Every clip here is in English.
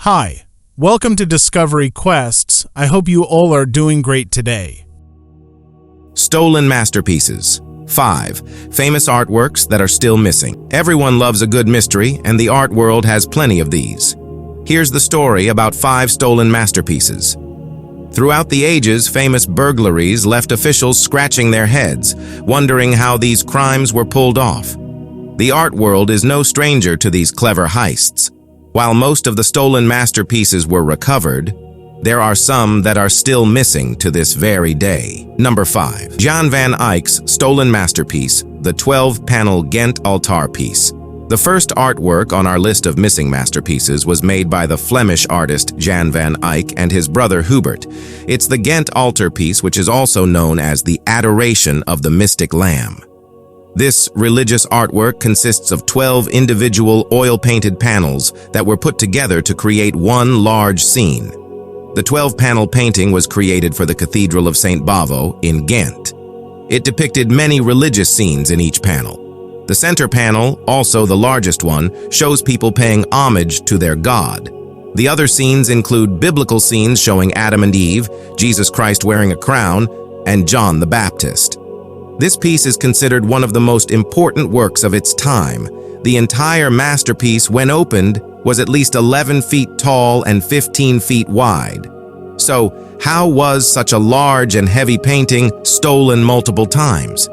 Hi, welcome to DiscoveryQuests. I hope you all are doing great today. Stolen masterpieces. 5. Famous artworks that are still missing. Everyone loves a good mystery, and the art world has plenty of these. Here's the story about 5 stolen masterpieces. Throughout the ages, famous burglaries left officials scratching their heads, wondering how these crimes were pulled off. The art world is no stranger to these clever heists. While most of the stolen masterpieces were recovered, there are some that are still missing to this very day. Number 5. Jan van Eyck's stolen masterpiece, the 12-panel Ghent Altarpiece. The first artwork on our list of missing masterpieces was made by the Flemish artist Jan van Eyck and his brother Hubert. It's the Ghent Altarpiece, which is also known as the Adoration of the Mystic Lamb. This religious artwork consists of 12 individual oil-painted panels that were put together to create one large scene. The 12-panel painting was created for the Cathedral of St. Bavo in Ghent. It depicted many religious scenes in each panel. The center panel, also the largest one, shows people paying homage to their God. The other scenes include biblical scenes showing Adam and Eve, Jesus Christ wearing a crown, and John the Baptist. This piece is considered one of the most important works of its time. The entire masterpiece, when opened, was at least 11 feet tall and 15 feet wide. So, how was such a large and heavy painting stolen multiple times?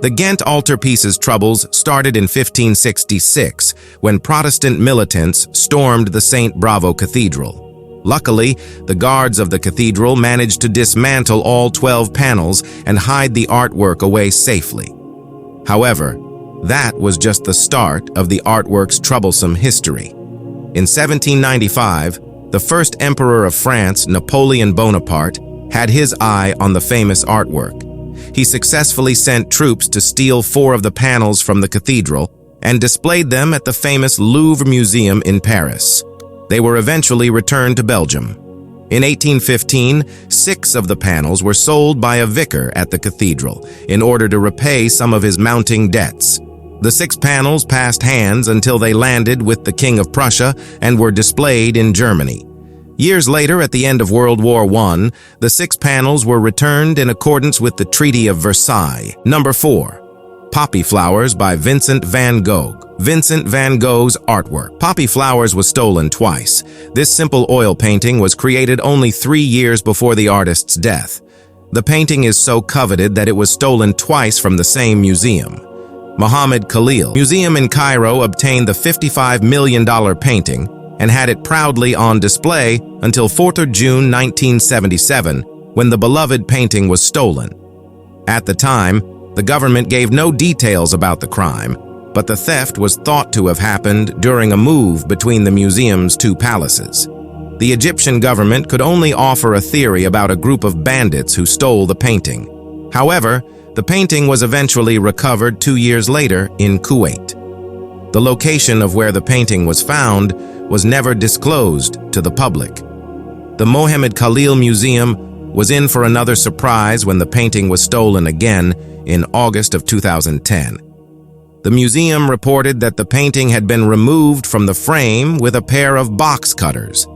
The Ghent Altarpiece's troubles started in 1566, when Protestant militants stormed the St. Bavo Cathedral. Luckily, the guards of the cathedral managed to dismantle all 12 panels and hide the artwork away safely. However, that was just the start of the artwork's troublesome history. In 1795, the first emperor of France, Napoleon Bonaparte, had his eye on the famous artwork. He successfully sent troops to steal 4 of the panels from the cathedral and displayed them at the famous Louvre Museum in Paris. They were eventually returned to Belgium. In 1815, 6 of the panels were sold by a vicar at the cathedral in order to repay some of his mounting debts. The 6 panels passed hands until they landed with the King of Prussia and were displayed in Germany. Years later, at the end of World War I, the 6 panels were returned in accordance with the Treaty of Versailles. Number 4. Poppy Flowers by Vincent van Gogh. Vincent van Gogh's artwork. Poppy Flowers was stolen twice. This simple oil painting was created only 3 years before the artist's death. The painting is so coveted that it was stolen twice from the same museum. Mohammed Khalil Museum in Cairo obtained the $55 million painting and had it proudly on display until 4th of June 1977, when the beloved painting was stolen. At the time, the government gave no details about the crime, but the theft was thought to have happened during a move between the museum's 2 palaces. The Egyptian government could only offer a theory about a group of bandits who stole the painting. However, the painting was eventually recovered 2 years later in Kuwait. The location of where the painting was found was never disclosed to the public. The Mohammed Khalil Museum was in for another surprise when the painting was stolen again in August of 2010. The museum reported that the painting had been removed from the frame with a pair of box cutters.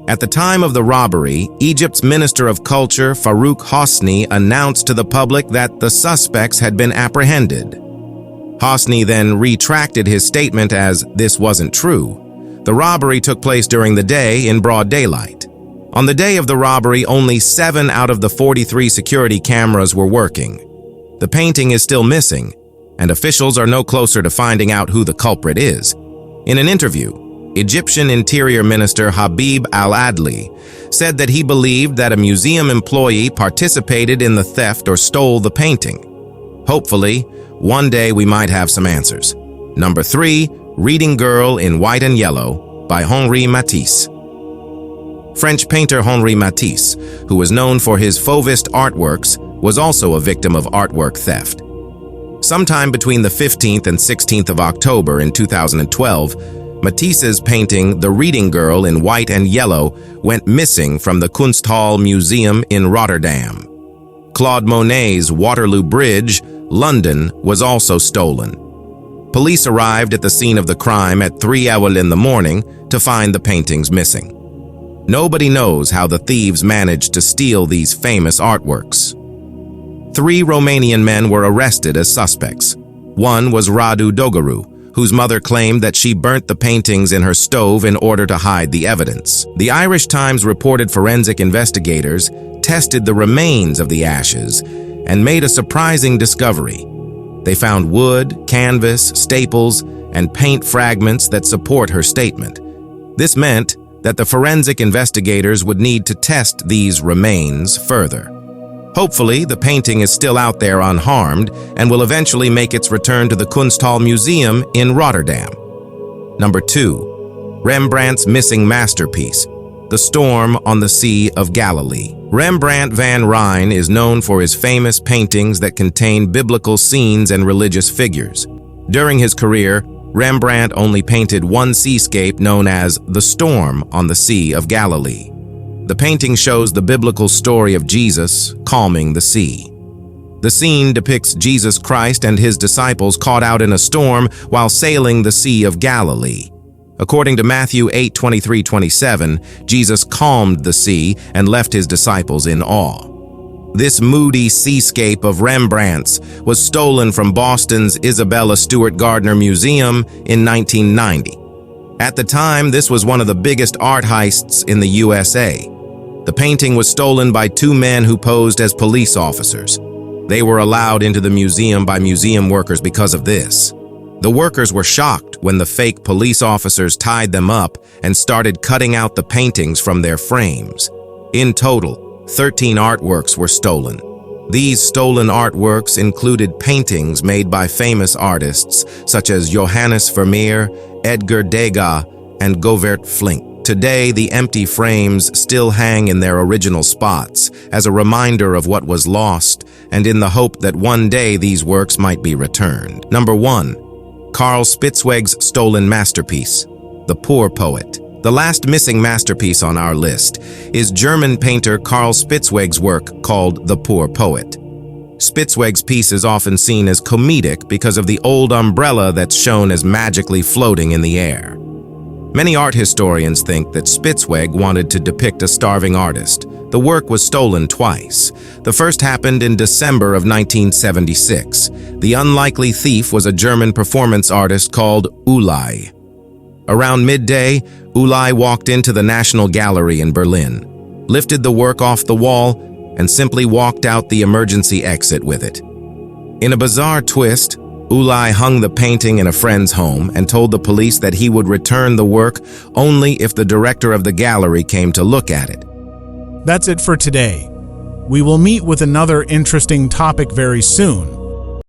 At the time of the robbery, Egypt's Minister of Culture, Farouk Hosni, announced to the public that the suspects had been apprehended. Hosni then retracted his statement as this wasn't true. The robbery took place during the day in broad daylight. On the day of the robbery, only 7 out of the 43 security cameras were working. The painting is still missing, and officials are no closer to finding out who the culprit is. In an interview, Egyptian Interior Minister Habib al-Adli said that he believed that a museum employee participated in the theft or stole the painting. Hopefully, one day we might have some answers. Number 3. Reading Girl in White and Yellow by Henri Matisse. French painter Henri Matisse, who was known for his Fauvist artworks, was also a victim of artwork theft. Sometime between the 15th and 16th of October in 2012, Matisse's painting The Reading Girl in White and Yellow went missing from the Kunsthal Museum in Rotterdam. Claude Monet's Waterloo Bridge, London, was also stolen. Police arrived at the scene of the crime at 3 hours in the morning to find the paintings missing. Nobody knows how the thieves managed to steal these famous artworks. 3 Romanian men were arrested as suspects. One was Radu Dogaru, whose mother claimed that she burnt the paintings in her stove in order to hide the evidence. The Irish Times reported forensic investigators tested the remains of the ashes and made a surprising discovery. They found wood, canvas, staples, and paint fragments that support her statement. This meant that the forensic investigators would need to test these remains further. Hopefully, the painting is still out there unharmed and will eventually make its return to the Kunsthal Museum in Rotterdam. Number 2. Rembrandt's missing masterpiece, The Storm on the Sea of Galilee. Rembrandt van Rijn is known for his famous paintings that contain biblical scenes and religious figures. During his career, Rembrandt only painted one seascape known as The Storm on the Sea of Galilee. The painting shows the biblical story of Jesus calming the sea. The scene depicts Jesus Christ and his disciples caught out in a storm while sailing the Sea of Galilee. According to Matthew 8:23-27, Jesus calmed the sea and left his disciples in awe. This moody seascape of Rembrandt's was stolen from Boston's Isabella Stewart Gardner Museum in 1990. At the time, this was one of the biggest art heists in the USA. The painting was stolen by 2 men who posed as police officers. They were allowed into the museum by museum workers because of this. The workers were shocked when the fake police officers tied them up and started cutting out the paintings from their frames. In total, 13 artworks were stolen. These stolen artworks included paintings made by famous artists such as Johannes Vermeer, Edgar Degas, and Govert Flinck. Today, the empty frames still hang in their original spots as a reminder of what was lost and in the hope that one day these works might be returned. Number 1. Carl Spitzweg's stolen masterpiece, The Poor Poet. The last missing masterpiece on our list is German painter Carl Spitzweg's work called The Poor Poet. Spitzweg's piece is often seen as comedic because of the old umbrella that's shown as magically floating in the air. Many art historians think that Spitzweg wanted to depict a starving artist. The work was stolen twice. The first happened in December of 1976. The unlikely thief was a German performance artist called Ulay. Around midday, Ulay walked into the National Gallery in Berlin, lifted the work off the wall, and simply walked out the emergency exit with it. In a bizarre twist, Ulay hung the painting in a friend's home and told the police that he would return the work only if the director of the gallery came to look at it. That's it for today. We will meet with another interesting topic very soon.